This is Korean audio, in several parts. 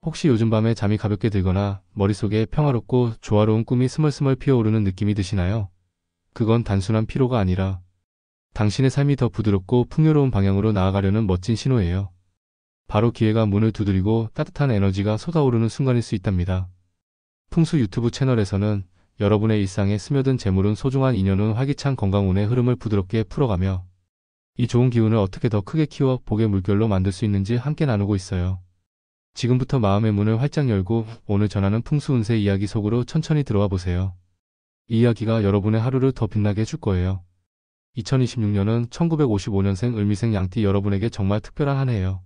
혹시 요즘 밤에 잠이 가볍게 들거나 머릿속에 평화롭고 조화로운 꿈이 스멀스멀 피어오르는 느낌이 드시나요? 그건 단순한 피로가 아니라 당신의 삶이 더 부드럽고 풍요로운 방향으로 나아가려는 멋진 신호예요. 바로 기회가 문을 두드리고 따뜻한 에너지가 솟아오르는 순간일 수 있답니다. 풍수 유튜브 채널에서는 여러분의 일상에 스며든 재물운 소중한 인연운 활기찬 건강운의 흐름을 부드럽게 풀어가며 이 좋은 기운을 어떻게 더 크게 키워 복의 물결로 만들 수 있는지 함께 나누고 있어요. 지금부터 마음의 문을 활짝 열고 오늘 전하는 풍수운세 이야기 속으로 천천히 들어와 보세요. 이 이야기가 여러분의 하루를 더 빛나게 해줄 거예요. 2026년은 1955년생 을미생 양띠 여러분에게 정말 특별한 한 해예요.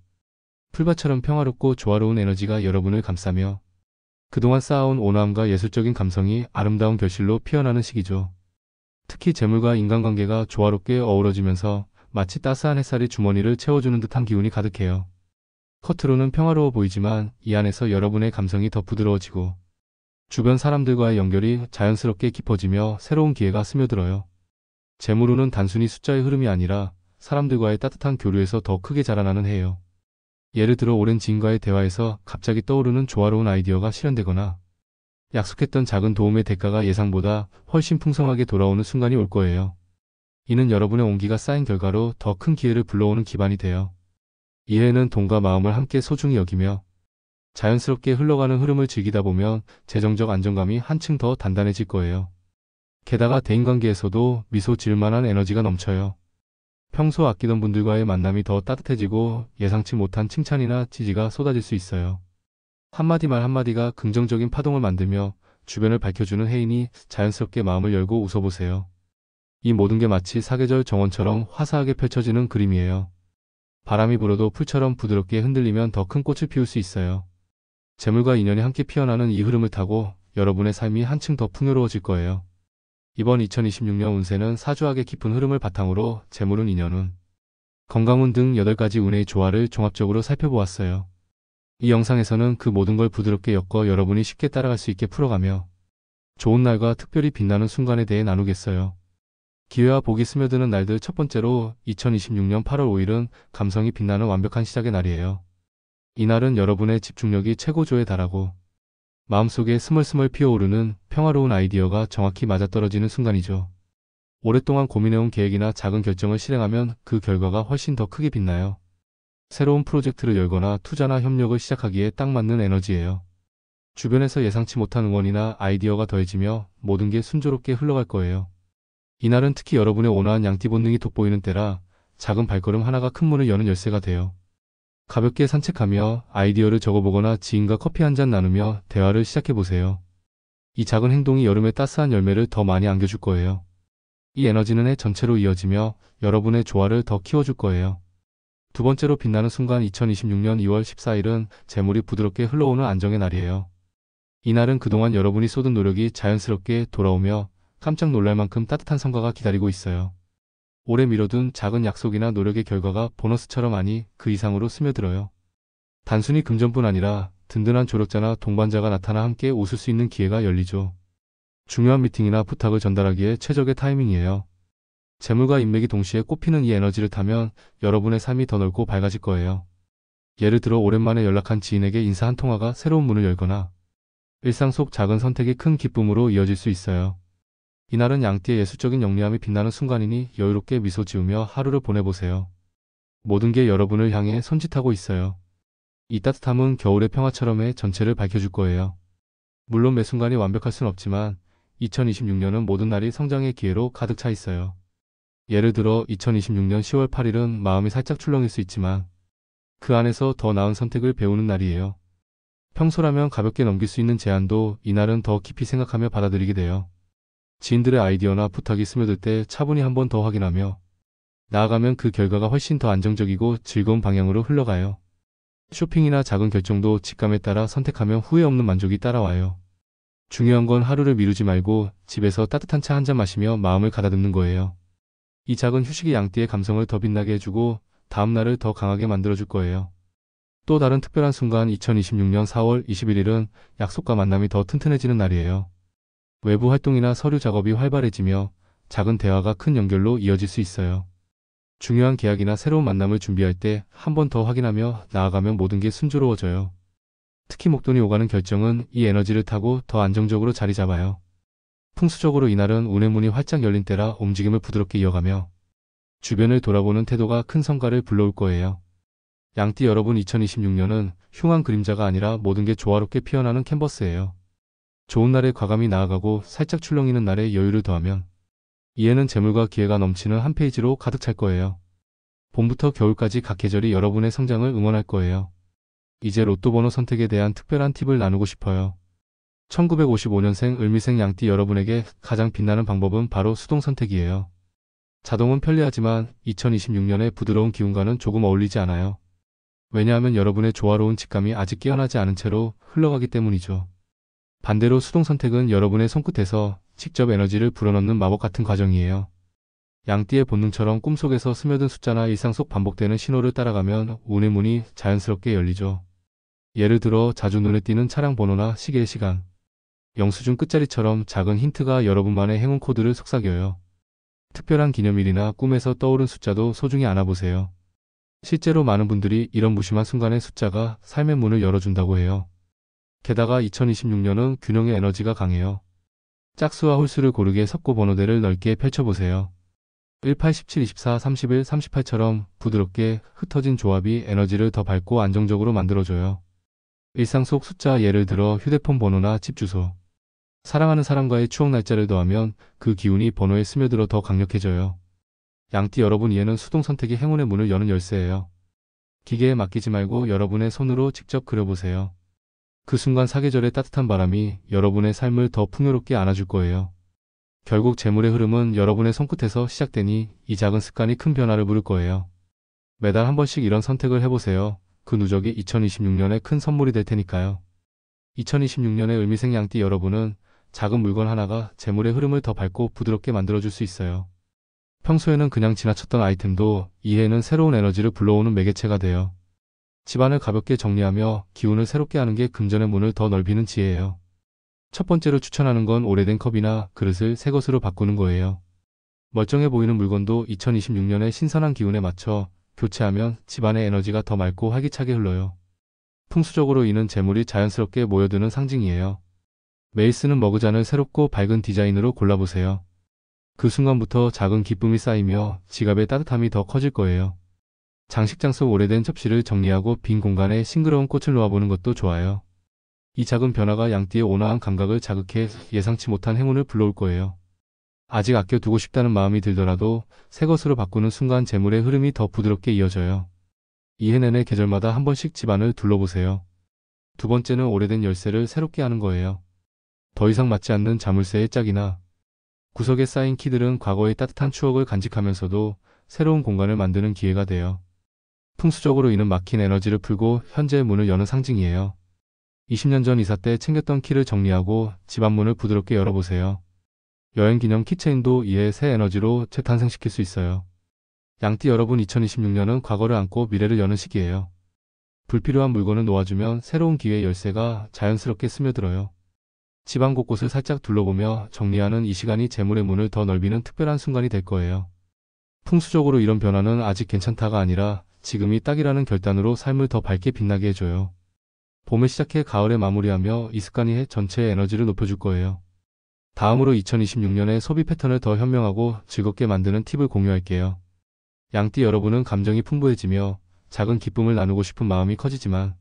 풀밭처럼 평화롭고 조화로운 에너지가 여러분을 감싸며 그동안 쌓아온 온화함과 예술적인 감성이 아름다운 결실로 피어나는 시기죠. 특히 재물과 인간관계가 조화롭게 어우러지면서 마치 따스한 햇살이 주머니를 채워주는 듯한 기운이 가득해요. 겉으로는 평화로워 보이지만 이 안에서 여러분의 감성이 더 부드러워지고 주변 사람들과의 연결이 자연스럽게 깊어지며 새로운 기회가 스며들어요. 재물운은 단순히 숫자의 흐름이 아니라 사람들과의 따뜻한 교류에서 더 크게 자라나는 해예요. 예를 들어 오랜 지인과의 대화에서 갑자기 떠오르는 조화로운 아이디어가 실현되거나 약속했던 작은 도움의 대가가 예상보다 훨씬 풍성하게 돌아오는 순간이 올 거예요. 이는 여러분의 온기가 쌓인 결과로 더 큰 기회를 불러오는 기반이 돼요. 이 해에는 돈과 마음을 함께 소중히 여기며 자연스럽게 흘러가는 흐름을 즐기다 보면 재정적 안정감이 한층 더 단단해질 거예요. 게다가 대인관계에서도 미소 지을 만한 에너지가 넘쳐요. 평소 아끼던 분들과의 만남이 더 따뜻해지고 예상치 못한 칭찬이나 지지가 쏟아질 수 있어요. 한마디 말 한마디가 긍정적인 파동을 만들며 주변을 밝혀주는 해이니 자연스럽게 마음을 열고 웃어보세요. 이 모든 게 마치 사계절 정원처럼 화사하게 펼쳐지는 그림이에요. 바람이 불어도 풀처럼 부드럽게 흔들리면 더 큰 꽃을 피울 수 있어요. 재물과 인연이 함께 피어나는 이 흐름을 타고 여러분의 삶이 한층 더 풍요로워질 거예요. 이번 2026년 운세는 사주학의 깊은 흐름을 바탕으로 재물운, 인연운, 건강운 등 8가지 운의 조화를 종합적으로 살펴보았어요. 이 영상에서는 그 모든 걸 부드럽게 엮어 여러분이 쉽게 따라갈 수 있게 풀어가며 좋은 날과 특별히 빛나는 순간에 대해 나누겠어요. 기회와 복이 스며드는 날들 첫 번째로 2026년 8월 5일은 감성이 빛나는 완벽한 시작의 날이에요. 이날은 여러분의 집중력이 최고조에 달하고 마음속에 스멀스멀 피어오르는 평화로운 아이디어가 정확히 맞아떨어지는 순간이죠. 오랫동안 고민해온 계획이나 작은 결정을 실행하면 그 결과가 훨씬 더 크게 빛나요. 새로운 프로젝트를 열거나 투자나 협력을 시작하기에 딱 맞는 에너지예요. 주변에서 예상치 못한 응원이나 아이디어가 더해지며 모든 게 순조롭게 흘러갈 거예요. 이날은 특히 여러분의 온화한 양띠 본능이 돋보이는 때라 작은 발걸음 하나가 큰 문을 여는 열쇠가 돼요. 가볍게 산책하며 아이디어를 적어보거나 지인과 커피 한 잔 나누며 대화를 시작해보세요. 이 작은 행동이 여름의 따스한 열매를 더 많이 안겨줄 거예요. 이 에너지는 해 전체로 이어지며 여러분의 조화를 더 키워줄 거예요. 두 번째로 빛나는 순간 2026년 2월 14일은 재물이 부드럽게 흘러오는 안정의 날이에요. 이날은 그동안 여러분이 쏟은 노력이 자연스럽게 돌아오며 깜짝 놀랄 만큼 따뜻한 성과가 기다리고 있어요. 오래 미뤄둔 작은 약속이나 노력의 결과가 보너스처럼 아니 그 이상으로 스며들어요. 단순히 금전뿐 아니라 든든한 조력자나 동반자가 나타나 함께 웃을 수 있는 기회가 열리죠. 중요한 미팅이나 부탁을 전달하기에 최적의 타이밍이에요. 재물과 인맥이 동시에 꽃피는 이 에너지를 타면 여러분의 삶이 더 넓고 밝아질 거예요. 예를 들어 오랜만에 연락한 지인에게 인사 한 통화가 새로운 문을 열거나 일상 속 작은 선택이 큰 기쁨으로 이어질 수 있어요. 이날은 양띠의 예술적인 영리함이 빛나는 순간이니 여유롭게 미소 지으며 하루를 보내보세요. 모든 게 여러분을 향해 손짓하고 있어요. 이 따뜻함은 겨울의 평화처럼 해 전체를 밝혀줄 거예요. 물론 매 순간이 완벽할 순 없지만 2026년은 모든 날이 성장의 기회로 가득 차 있어요. 예를 들어 2026년 10월 8일은 마음이 살짝 출렁일 수 있지만 그 안에서 더 나은 선택을 배우는 날이에요. 평소라면 가볍게 넘길 수 있는 제안도 이날은 더 깊이 생각하며 받아들이게 돼요. 지인들의 아이디어나 부탁이 스며들 때 차분히 한 번 더 확인하며 나아가면 그 결과가 훨씬 더 안정적이고 즐거운 방향으로 흘러가요. 쇼핑이나 작은 결정도 직감에 따라 선택하면 후회 없는 만족이 따라와요. 중요한 건 하루를 미루지 말고 집에서 따뜻한 차 한 잔 마시며 마음을 가다듬는 거예요. 이 작은 휴식이 양띠의 감성을 더 빛나게 해주고 다음 날을 더 강하게 만들어줄 거예요. 또 다른 특별한 순간 2026년 4월 21일은 약속과 만남이 더 튼튼해지는 날이에요. 외부 활동이나 서류 작업이 활발해지며 작은 대화가 큰 연결로 이어질 수 있어요. 중요한 계약이나 새로운 만남을 준비할 때 한 번 더 확인하며 나아가면 모든 게 순조로워져요. 특히 목돈이 오가는 결정은 이 에너지를 타고 더 안정적으로 자리 잡아요. 풍수적으로 이날은 운의 문이 활짝 열린 때라 움직임을 부드럽게 이어가며 주변을 돌아보는 태도가 큰 성과를 불러올 거예요. 양띠 여러분, 2026년은 흉한 그림자가 아니라 모든 게 조화롭게 피어나는 캔버스예요. 좋은 날에 과감히 나아가고 살짝 출렁이는 날에 여유를 더하면 이해는 재물과 기회가 넘치는 한 페이지로 가득 찰 거예요. 봄부터 겨울까지 각 계절이 여러분의 성장을 응원할 거예요. 이제 로또 번호 선택에 대한 특별한 팁을 나누고 싶어요. 1955년생 을미생 양띠 여러분에게 가장 빛나는 방법은 바로 수동 선택이에요. 자동은 편리하지만 2026년의 부드러운 기운과는 조금 어울리지 않아요. 왜냐하면 여러분의 조화로운 직감이 아직 깨어나지 않은 채로 흘러가기 때문이죠. 반대로 수동 선택은 여러분의 손끝에서 직접 에너지를 불어넣는 마법 같은 과정이에요. 양띠의 본능처럼 꿈속에서 스며든 숫자나 일상 속 반복되는 신호를 따라가면 운의 문이 자연스럽게 열리죠. 예를 들어 자주 눈에 띄는 차량 번호나 시계의 시간, 영수증 끝자리처럼 작은 힌트가 여러분만의 행운 코드를 속삭여요. 특별한 기념일이나 꿈에서 떠오른 숫자도 소중히 안아보세요. 실제로 많은 분들이 이런 무심한 순간의 숫자가 삶의 문을 열어준다고 해요. 게다가 2026년은 균형의 에너지가 강해요. 짝수와 홀수를 고르게 섞고 번호대를 넓게 펼쳐보세요. 18, 17, 24, 31, 38처럼 부드럽게 흩어진 조합이 에너지를 더 밝고 안정적으로 만들어줘요. 일상 속 숫자, 예를 들어 휴대폰 번호나 집 주소, 사랑하는 사람과의 추억 날짜를 더하면 그 기운이 번호에 스며들어 더 강력해져요. 양띠 여러분, 이해는 수동 선택이 행운의 문을 여는 열쇠예요. 기계에 맡기지 말고 여러분의 손으로 직접 그려보세요. 그 순간 사계절의 따뜻한 바람이 여러분의 삶을 더 풍요롭게 안아줄 거예요. 결국 재물의 흐름은 여러분의 손끝에서 시작되니 이 작은 습관이 큰 변화를 부를 거예요. 매달 한 번씩 이런 선택을 해보세요. 그 누적이 2026년에 큰 선물이 될 테니까요. 2026년의 을미생 양띠 여러분은 작은 물건 하나가 재물의 흐름을 더 밝고 부드럽게 만들어줄 수 있어요. 평소에는 그냥 지나쳤던 아이템도 이해에는 새로운 에너지를 불러오는 매개체가 돼요. 집안을 가볍게 정리하며 기운을 새롭게 하는 게 금전의 문을 더 넓히는 지혜예요. 첫 번째로 추천하는 건 오래된 컵이나 그릇을 새 것으로 바꾸는 거예요. 멀쩡해 보이는 물건도 2026년의 신선한 기운에 맞춰 교체하면 집안의 에너지가 더 맑고 활기차게 흘러요. 풍수적으로 이는 재물이 자연스럽게 모여드는 상징이에요. 매일 쓰는 머그잔을 새롭고 밝은 디자인으로 골라보세요. 그 순간부터 작은 기쁨이 쌓이며 지갑의 따뜻함이 더 커질 거예요. 장식장 속 오래된 접시를 정리하고 빈 공간에 싱그러운 꽃을 놓아보는 것도 좋아요. 이 작은 변화가 양띠의 온화한 감각을 자극해 예상치 못한 행운을 불러올 거예요. 아직 아껴두고 싶다는 마음이 들더라도 새 것으로 바꾸는 순간 재물의 흐름이 더 부드럽게 이어져요. 이해 내내 계절마다 한 번씩 집안을 둘러보세요. 두 번째는 오래된 열쇠를 새롭게 하는 거예요. 더 이상 맞지 않는 자물쇠의 짝이나 구석에 쌓인 키들은 과거의 따뜻한 추억을 간직하면서도 새로운 공간을 만드는 기회가 돼요. 풍수적으로 이는 막힌 에너지를 풀고 현재의 문을 여는 상징이에요. 20년 전 이사 때 챙겼던 키를 정리하고 집안 문을 부드럽게 열어보세요. 여행 기념 키체인도 이에 새 에너지로 재탄생시킬 수 있어요. 양띠 여러분, 2026년은 과거를 안고 미래를 여는 시기예요. 불필요한 물건을 놓아주면 새로운 기회의 열쇠가 자연스럽게 스며들어요. 집안 곳곳을 살짝 둘러보며 정리하는 이 시간이 재물의 문을 더 넓히는 특별한 순간이 될 거예요. 풍수적으로 이런 변화는 아직 괜찮다가 아니라 지금이 딱이라는 결단으로 삶을 더 밝게 빛나게 해줘요. 봄에 시작해 가을에 마무리하며 이 습관이 해 전체의 에너지를 높여줄 거예요. 다음으로 2026년의 소비 패턴을 더 현명하고 즐겁게 만드는 팁을 공유할게요. 양띠 여러분은 감정이 풍부해지며 작은 기쁨을 나누고 싶은 마음이 커지지만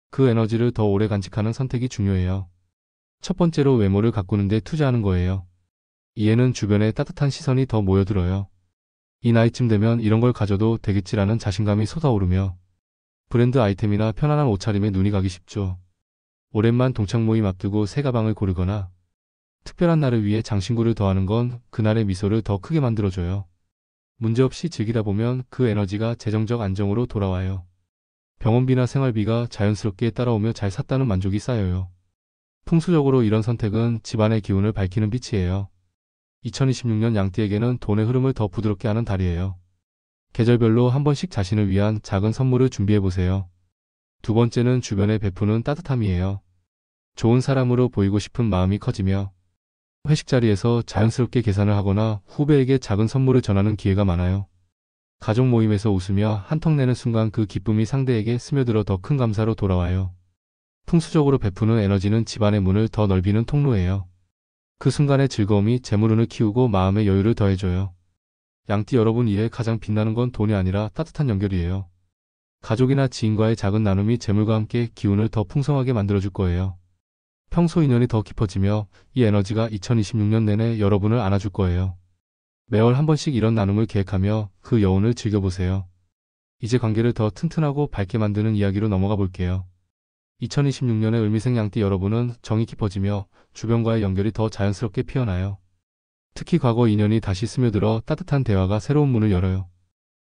그 에너지를 더 오래 간직하는 선택이 중요해요. 첫 번째로 외모를 가꾸는 데 투자하는 거예요. 이에는 주변에 따뜻한 시선이 더 모여들어요. 이 나이쯤 되면 이런 걸 가져도 되겠지라는 자신감이 솟아오르며 브랜드 아이템이나 편안한 옷차림에 눈이 가기 쉽죠. 오랜만 동창 모임 앞두고 새 가방을 고르거나 특별한 날을 위해 장신구를 더하는 건 그날의 미소를 더 크게 만들어줘요. 문제없이 즐기다 보면 그 에너지가 재정적 안정으로 돌아와요. 병원비나 생활비가 자연스럽게 따라오며 잘 샀다는 만족이 쌓여요. 풍수적으로 이런 선택은 집안의 기운을 밝히는 빛이에요. 2026년 양띠에게는 돈의 흐름을 더 부드럽게 하는 달이에요. 계절별로 한 번씩 자신을 위한 작은 선물을 준비해보세요. 두 번째는 주변에 베푸는 따뜻함이에요. 좋은 사람으로 보이고 싶은 마음이 커지며 회식 자리에서 자연스럽게 계산을 하거나 후배에게 작은 선물을 전하는 기회가 많아요. 가족 모임에서 웃으며 한턱 내는 순간 그 기쁨이 상대에게 스며들어 더 큰 감사로 돌아와요. 풍수적으로 베푸는 에너지는 집안의 문을 더 넓히는 통로예요. 그 순간의 즐거움이 재물운을 키우고 마음의 여유를 더해줘요. 양띠 여러분, 이에 가장 빛나는 건 돈이 아니라 따뜻한 연결이에요. 가족이나 지인과의 작은 나눔이 재물과 함께 기운을 더 풍성하게 만들어줄 거예요. 평소 인연이 더 깊어지며 이 에너지가 2026년 내내 여러분을 안아줄 거예요. 매월 한 번씩 이런 나눔을 계획하며 그 여운을 즐겨보세요. 이제 관계를 더 튼튼하고 밝게 만드는 이야기로 넘어가 볼게요. 2026년의 을미생 양띠 여러분은 정이 깊어지며 주변과의 연결이 더 자연스럽게 피어나요. 특히 과거 인연이 다시 스며들어 따뜻한 대화가 새로운 문을 열어요.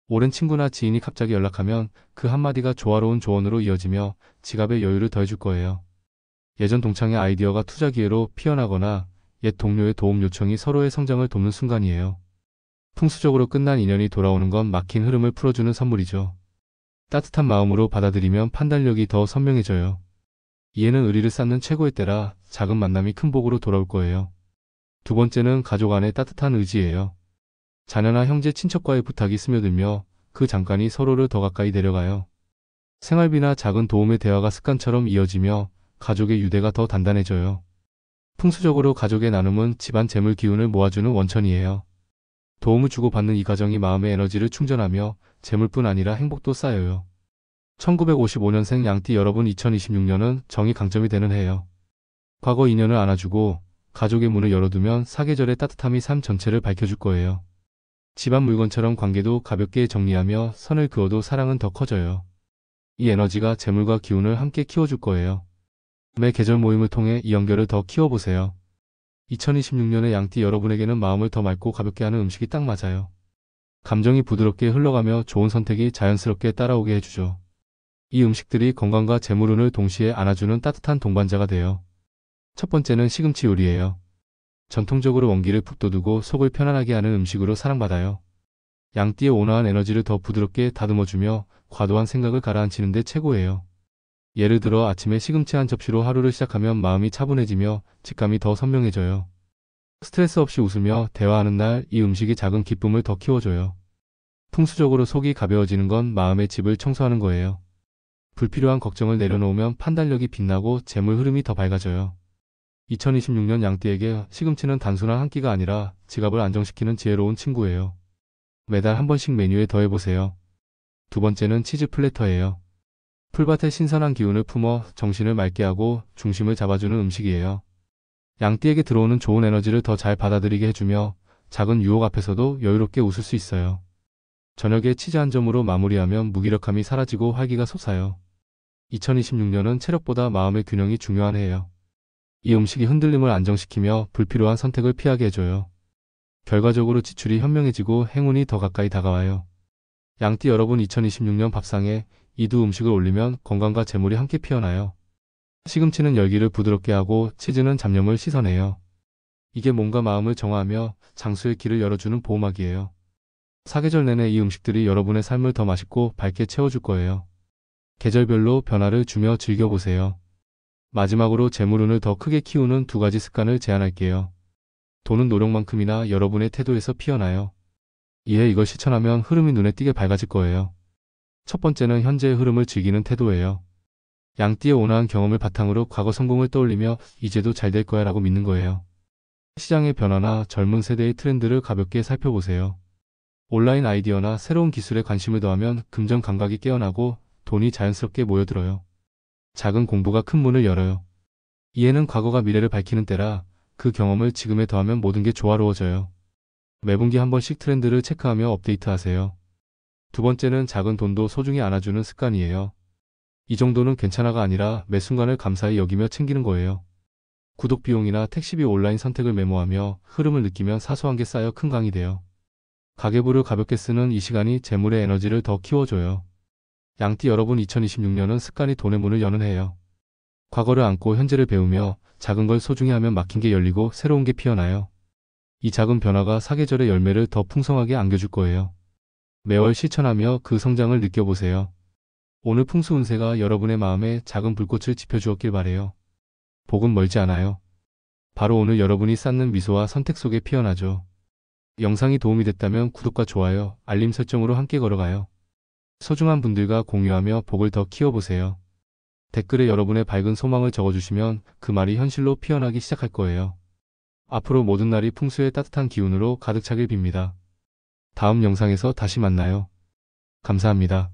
오랜 친구나 지인이 갑자기 연락하면 그 한마디가 조화로운 조언으로 이어지며 지갑의 여유를 더해줄 거예요. 예전 동창의 아이디어가 투자 기회로 피어나거나 옛 동료의 도움 요청이 서로의 성장을 돕는 순간이에요. 풍수적으로 끝난 인연이 돌아오는 건 막힌 흐름을 풀어주는 선물이죠. 따뜻한 마음으로 받아들이면 판단력이 더 선명해져요. 이해는 의리를 쌓는 최고의 때라 작은 만남이 큰 복으로 돌아올 거예요. 두 번째는 가족 안의 따뜻한 의지예요. 자녀나 형제 친척과의 부탁이 스며들며 그 잠깐이 서로를 더 가까이 데려가요. 생활비나 작은 도움의 대화가 습관처럼 이어지며 가족의 유대가 더 단단해져요. 풍수적으로 가족의 나눔은 집안 재물 기운을 모아주는 원천이에요. 도움을 주고받는 이 과정이 마음의 에너지를 충전하며 재물뿐 아니라 행복도 쌓여요. 1955년생 양띠 여러분, 2026년은 정이 강점이 되는 해예요. 과거 인연을 안아주고 가족의 문을 열어두면 사계절의 따뜻함이 삶 전체를 밝혀줄 거예요. 집안 물건처럼 관계도 가볍게 정리하며 선을 그어도 사랑은 더 커져요. 이 에너지가 재물과 기운을 함께 키워줄 거예요. 매 계절 모임을 통해 이 연결을 더 키워보세요. 2026년의 양띠 여러분에게는 마음을 더 맑고 가볍게 하는 음식이 딱 맞아요. 감정이 부드럽게 흘러가며 좋은 선택이 자연스럽게 따라오게 해주죠. 이 음식들이 건강과 재물운을 동시에 안아주는 따뜻한 동반자가 돼요. 첫 번째는 시금치 요리예요. 전통적으로 원기를 푹 돋우고 속을 편안하게 하는 음식으로 사랑받아요. 양띠의 온화한 에너지를 더 부드럽게 다듬어주며 과도한 생각을 가라앉히는 데 최고예요. 예를 들어 아침에 시금치 한 접시로 하루를 시작하면 마음이 차분해지며 직감이 더 선명해져요. 스트레스 없이 웃으며 대화하는 날 이 음식이 작은 기쁨을 더 키워줘요. 풍수적으로 속이 가벼워지는 건 마음의 집을 청소하는 거예요. 불필요한 걱정을 내려놓으면 판단력이 빛나고 재물 흐름이 더 밝아져요. 2026년 양띠에게 시금치는 단순한 한 끼가 아니라 지갑을 안정시키는 지혜로운 친구예요. 매달 한 번씩 메뉴에 더해보세요. 두 번째는 치즈 플래터예요. 풀밭의 신선한 기운을 품어 정신을 맑게 하고 중심을 잡아주는 음식이에요. 양띠에게 들어오는 좋은 에너지를 더 잘 받아들이게 해주며 작은 유혹 앞에서도 여유롭게 웃을 수 있어요. 저녁에 치즈 한 점으로 마무리하면 무기력함이 사라지고 활기가 솟아요. 2026년은 체력보다 마음의 균형이 중요한 해예요. 이 음식이 흔들림을 안정시키며 불필요한 선택을 피하게 해줘요. 결과적으로 지출이 현명해지고 행운이 더 가까이 다가와요. 양띠 여러분, 2026년 밥상에 이 두 음식을 올리면 건강과 재물이 함께 피어나요. 시금치는 열기를 부드럽게 하고 치즈는 잡념을 씻어내요. 이게 몸과 마음을 정화하며 장수의 길을 열어주는 보호막이에요. 사계절 내내 이 음식들이 여러분의 삶을 더 맛있고 밝게 채워줄 거예요. 계절별로 변화를 주며 즐겨보세요. 마지막으로 재물운을 더 크게 키우는 두 가지 습관을 제안할게요. 돈은 노력만큼이나 여러분의 태도에서 피어나요. 이에 이걸 실천하면 흐름이 눈에 띄게 밝아질 거예요. 첫 번째는 현재의 흐름을 즐기는 태도예요. 양띠의 온화한 경험을 바탕으로 과거 성공을 떠올리며 이제도 잘 될 거야 라고 믿는 거예요. 시장의 변화나 젊은 세대의 트렌드를 가볍게 살펴보세요. 온라인 아이디어나 새로운 기술에 관심을 더하면 금전 감각이 깨어나고 돈이 자연스럽게 모여들어요. 작은 공부가 큰 문을 열어요. 이해는 과거가 미래를 밝히는 때라 그 경험을 지금에 더하면 모든 게 조화로워져요. 매분기 한 번씩 트렌드를 체크하며 업데이트하세요. 두 번째는 작은 돈도 소중히 안아주는 습관이에요. 이 정도는 괜찮아가 아니라 매 순간을 감사히 여기며 챙기는 거예요. 구독 비용이나 택시비, 온라인 선택을 메모하며 흐름을 느끼면 사소한 게 쌓여 큰 강이 돼요. 가계부를 가볍게 쓰는 이 시간이 재물의 에너지를 더 키워줘요. 양띠 여러분, 2026년은 습관이 돈의 문을 여는 해예요. 과거를 안고 현재를 배우며 작은 걸 소중히 하면 막힌 게 열리고 새로운 게 피어나요. 이 작은 변화가 사계절의 열매를 더 풍성하게 안겨줄 거예요. 매월 실천하며 그 성장을 느껴보세요. 오늘 풍수 운세가 여러분의 마음에 작은 불꽃을 지펴주었길 바래요. 복은 멀지 않아요. 바로 오늘 여러분이 쌓는 미소와 선택 속에 피어나죠. 영상이 도움이 됐다면 구독과 좋아요, 알림 설정으로 함께 걸어가요. 소중한 분들과 공유하며 복을 더 키워보세요. 댓글에 여러분의 밝은 소망을 적어주시면 그 말이 현실로 피어나기 시작할 거예요. 앞으로 모든 날이 풍수의 따뜻한 기운으로 가득 차길 빕니다. 다음 영상에서 다시 만나요. 감사합니다.